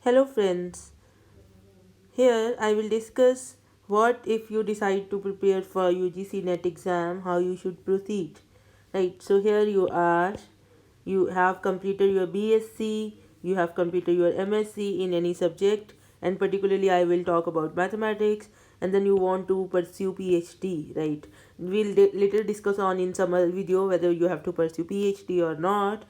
Hello friends, here I will discuss what if you decide to prepare for UGC NET exam, how you should proceed. Right, so here you are, you have completed your BSc, you have completed your MSc in any subject, and particularly I will talk about mathematics, and then you want to pursue PhD, right? We'll later discuss on in some other video whether you have to pursue PhD or not.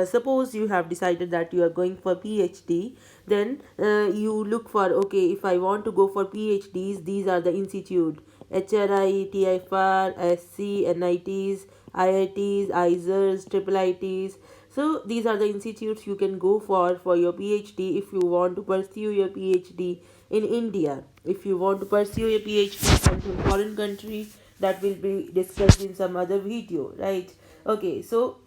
Suppose you have decided that you are going for PhD, then you look for, okay, if I want to go for PhDs, these are the institute: HRI, TIFR, SC, NITs, IITs, ISERs, IIITs. So these are the institutes you can go for your PhD if you want to pursue your PhD in India. If you want to pursue your PhD from some foreign country, that will be discussed in some other video, right? Okay, so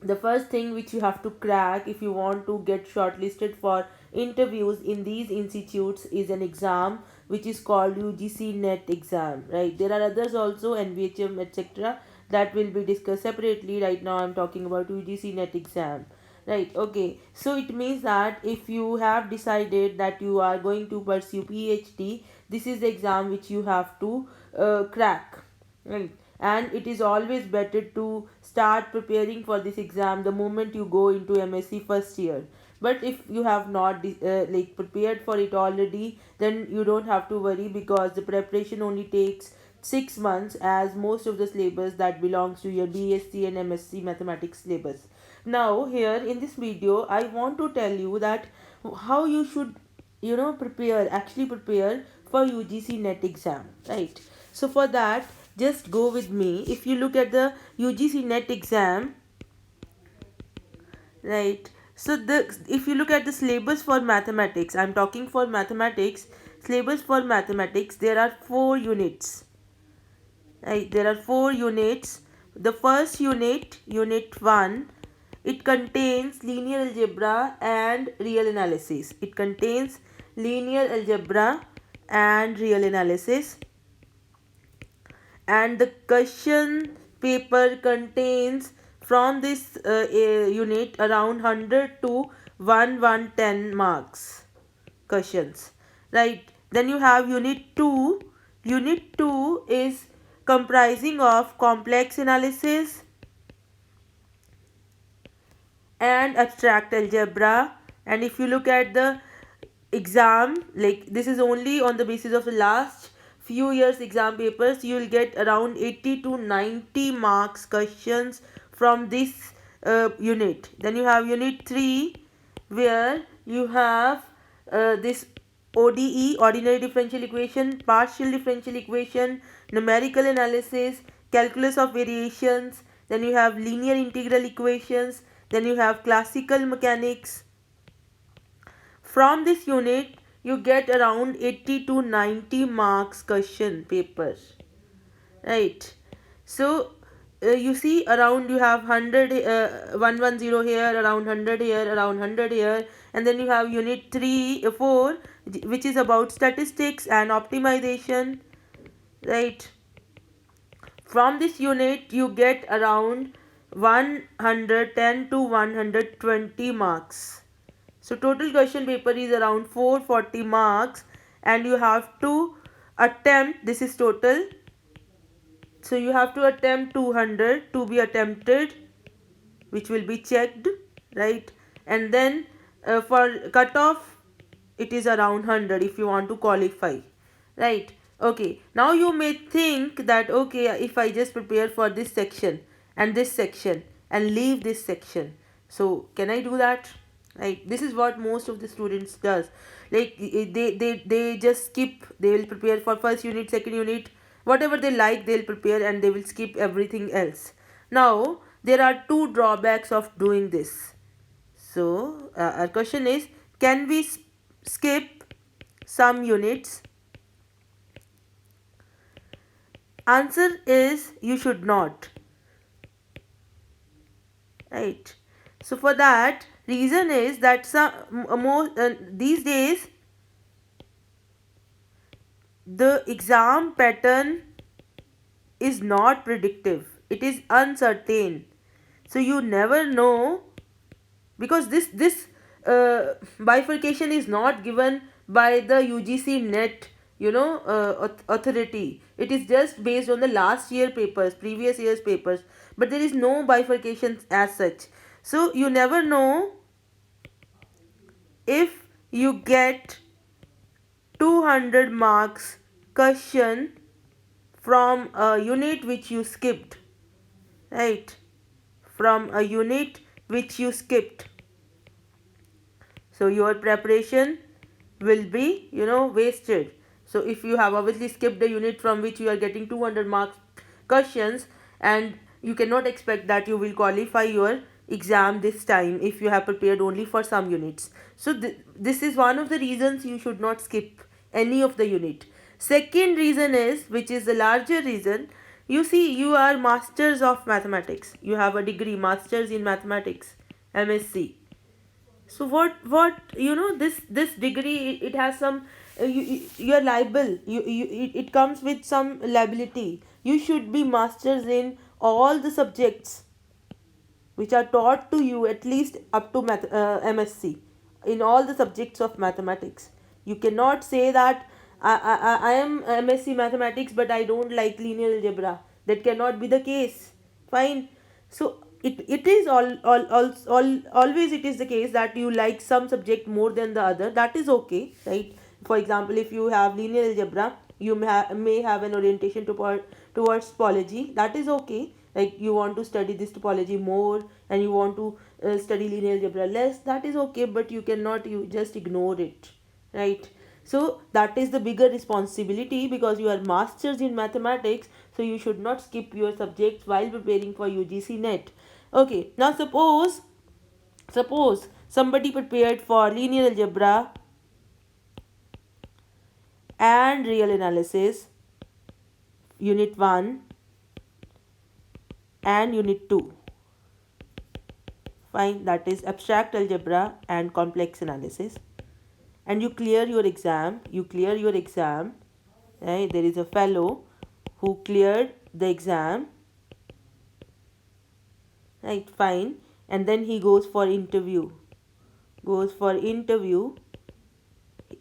the first thing which you have to crack if you want to get shortlisted for interviews in these institutes is an exam which is called UGC NET exam, right? There are others also, NVHM, etc., that will be discussed separately. Right now I'm talking about UGC NET exam, right? Okay, so it means that if you have decided that you are going to pursue PhD, this is the exam which you have to crack, right? And it is always better to start preparing for this exam the moment you go into MSc first year. But if you have not like prepared for it already, then you don't have to worry, because the preparation only takes 6 months, as most of the syllabus that belongs to your BSc and MSc mathematics syllabus. Now here in this video I want to tell you that how you should prepare, actually prepare for UGC NET exam, right? So for that, just go with me. If you look at the UGC NET exam, right, so the if you look at the syllabus for mathematics, I'm talking for mathematics, syllabus for mathematics, there are 4 units, right? There are 4 units. The first unit, unit 1, it contains linear algebra and real analysis. It contains linear algebra and real analysis, and the question paper contains from this unit around 100 to 110 marks questions, right? Then you have unit 2. Unit 2 is comprising of complex analysis and abstract algebra. And if you look at the exam, like this is only on the basis of the last few years exam papers, you will get around 80 to 90 marks questions from this unit. Then you have unit 3, where you have this ODE, ordinary differential equation, partial differential equation, numerical analysis, calculus of variations. Then you have linear integral equations. Then you have classical mechanics. From this unit, you get around 80 to 90 marks question paper, right? So you see, around you have 100, 110 here, around 100 here, around 100 here, and then you have unit 3, 4, which is about statistics and optimization, right? From this unit, you get around 110 to 120 marks. So total question paper is around 440 marks, and you have to attempt, this is total, so you have to attempt 200 to be attempted, which will be checked, right? And then for cutoff, it is around 100 if you want to qualify, right? Okay, now you may think that, okay, if I just prepare for this section and this section and leave this section, so can I do that? Right, this is what most of the students does. Like they just skip, they will prepare for first unit, second unit, whatever they like they'll prepare, and they will skip everything else. Now there are two drawbacks of doing this. So our question is, can we skip some units? Answer is, you should not, right? So for that reason is that some more these days the exam pattern is not predictive, it is uncertain. So you never know, because this bifurcation is not given by the UGC net, authority. It is just based on the last year papers, previous year's papers, but there is no bifurcation as such. So you never know if you get 200 marks question from a unit which you skipped, right? From a unit which you skipped. So your preparation will be, wasted. So if you have obviously skipped a unit from which you are getting 200 marks questions, and you cannot expect that you will qualify your exam this time if you have prepared only for some units. So this is one of the reasons you should not skip any of the unit. Second reason is, which is the larger reason, you see, you are masters of mathematics, you have a degree, masters in mathematics, MSc. So this degree, it has some, you are liable, it comes with some liability. You should be masters in all the subjects which are taught to you, at least up to MSc, in all the subjects of mathematics. You cannot say that I am MSc mathematics but I don't like linear algebra. That cannot be the case. Fine. So it is always it is the case that you like some subject more than the other. That is okay, right? For example, if you have linear algebra, you may have an orientation towards topology. That is okay. Like you want to study this topology more and you want to study linear algebra less. That is okay, but you just ignore it, right? So that is the bigger responsibility, because you are masters in mathematics, so you should not skip your subjects while preparing for UGC net. Okay, now suppose somebody prepared for linear algebra and real analysis unit 1 and unit 2. Fine, that is abstract algebra and complex analysis, and you clear your exam. Right? There is a fellow who cleared the exam, right? Fine, and then he goes for interview.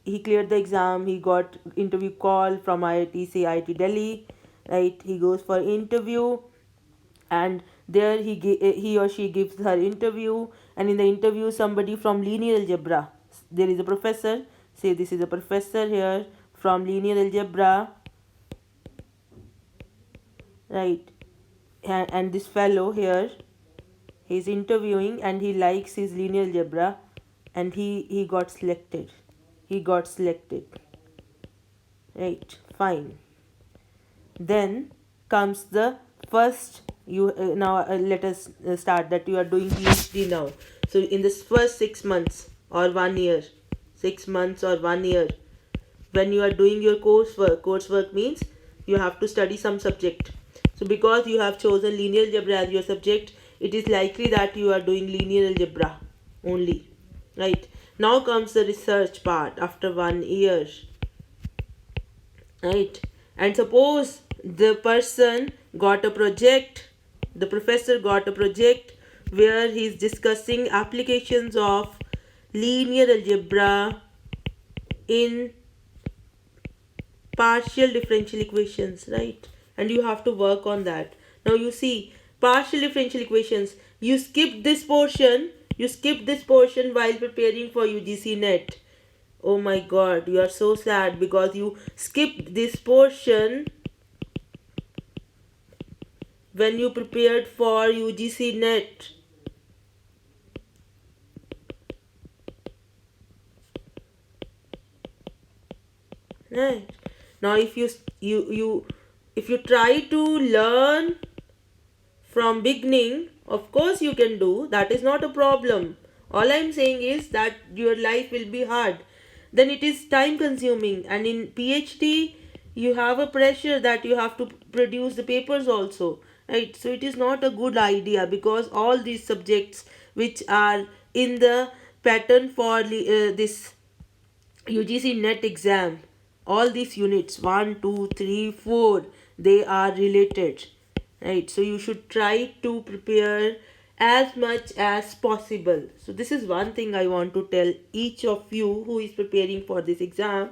He cleared the exam, he got interview call from IIT Delhi, right? He goes for interview, and there he or she gives her interview, and in the interview somebody from linear algebra, there is a professor, say this is a professor here from linear algebra, right? And this fellow here, he's interviewing and he likes his linear algebra, and he got selected. Right? Fine. Then comes the first, you now let us start that you are doing PhD now. So in this first 6 months or 1 year, 6 months or 1 year, when you are doing your coursework means you have to study some subject. So because you have chosen linear algebra as your subject, it is likely that you are doing linear algebra only, right? Now comes the research part after 1 year, right? And suppose the professor got a project where he is discussing applications of linear algebra in partial differential equations, right? And you have to work on that. Now you see, partial differential equations, you skipped this portion while preparing for UGC net. Oh my god, you are so sad because you skipped this portion when you prepared for UGC net. Right. Now if you try to learn from beginning, of course you can do, that is not a problem. All I'm saying is that your life will be hard, then it is time consuming, and in PhD you have a pressure that you have to produce the papers also, right? So it is not a good idea, because all these subjects which are in the pattern for this UGC net exam, all these units 1, 2, 3, 4, they are related, right? So you should try to prepare as much as possible. So this is one thing I want to tell each of you who is preparing for this exam.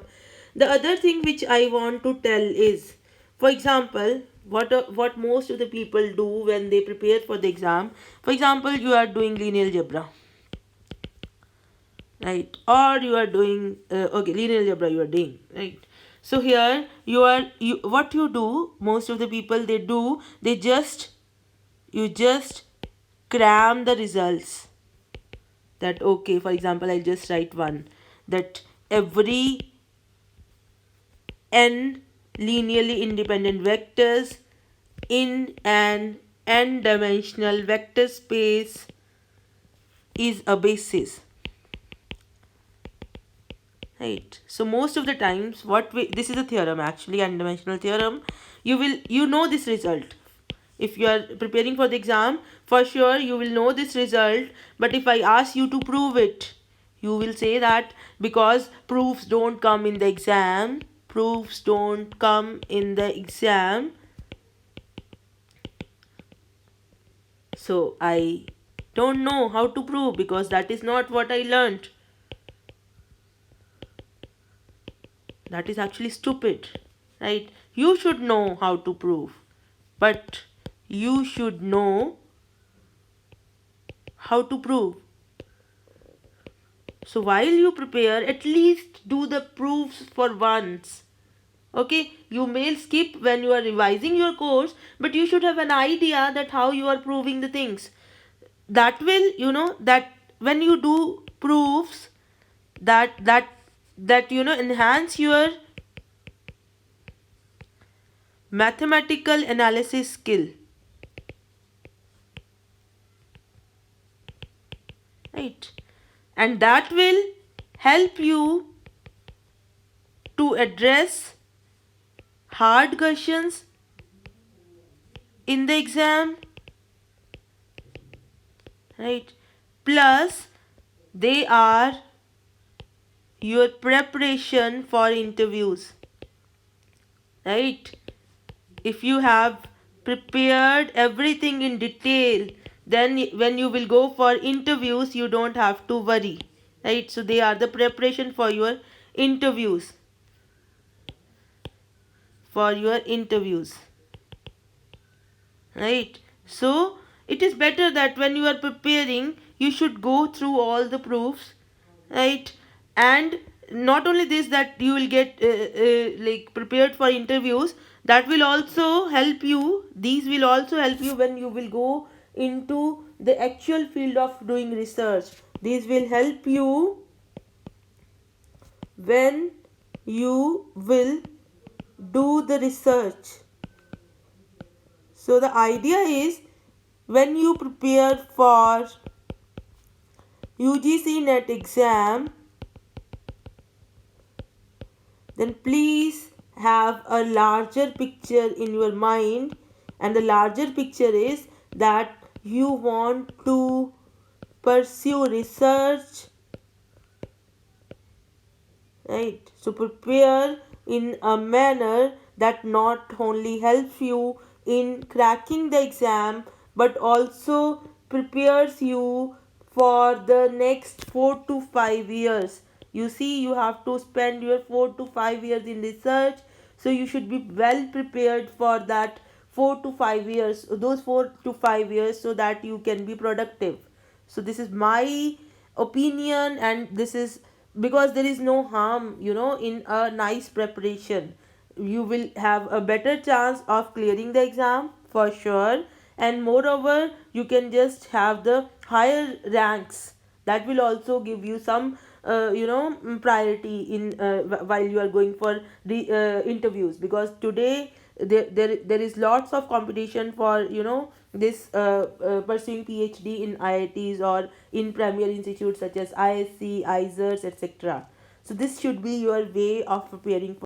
The other thing which I want to tell is, for example, what most of the people do when they prepare for the exam. For example, you are doing linear algebra, right? Or you are doing okay, linear algebra you are doing, right? So here you what you do, most of the people they do, you just cram the results. That okay, for example, I'll just write one, that every n linearly independent vectors in an n dimensional vector space is a basis, right? So most of the times this is a theorem, actually n dimensional theorem. You know this result. If you are preparing for the exam, for sure you will know this result. But if I ask you to prove it, you will say that because proofs don't come in the exam, so I don't know how to prove because that is not what I learned. That is actually stupid, right? You should know how to prove, but you should know how to prove. So while you prepare, at least do the proofs for once. Okay, you may skip when you are revising your course, but you should have an idea that how you are proving the things. That will, that when you do proofs, that enhance your mathematical analysis skill, right? And that will help you to address hard questions in the exam, right? Plus they are your preparation for interviews, right? If you have prepared everything in detail, then when you will go for interviews you don't have to worry, right? So they are the preparation interviews for your interviews, right? So it is better that when you are preparing you should go through all the proofs, right? And not only this, that you will get like prepared for interviews, that will also help you, these will also help you when you will go into the actual field of doing research. These will help you when you will do the research. So the idea is, when you prepare for UGC NET exam, then please have a larger picture in your mind. And the larger picture is that you want to pursue research, right? So prepare in a manner that not only helps you in cracking the exam but also prepares you for the next 4 to 5 years. You see, you have to spend your 4 to 5 years in research, so you should be well prepared for that 4 to 5 years, those 4 to 5 years, so that you can be productive. So this is my opinion, and this is because there is no harm in a nice preparation. You will have a better chance of clearing the exam for sure, and moreover you can just have the higher ranks. That will also give you some priority in while you are going for the interviews, because today there is lots of competition for this pursuing PhD in IITs or in premier institutes such as ISC, ISERS, etc. So this should be your way of preparing for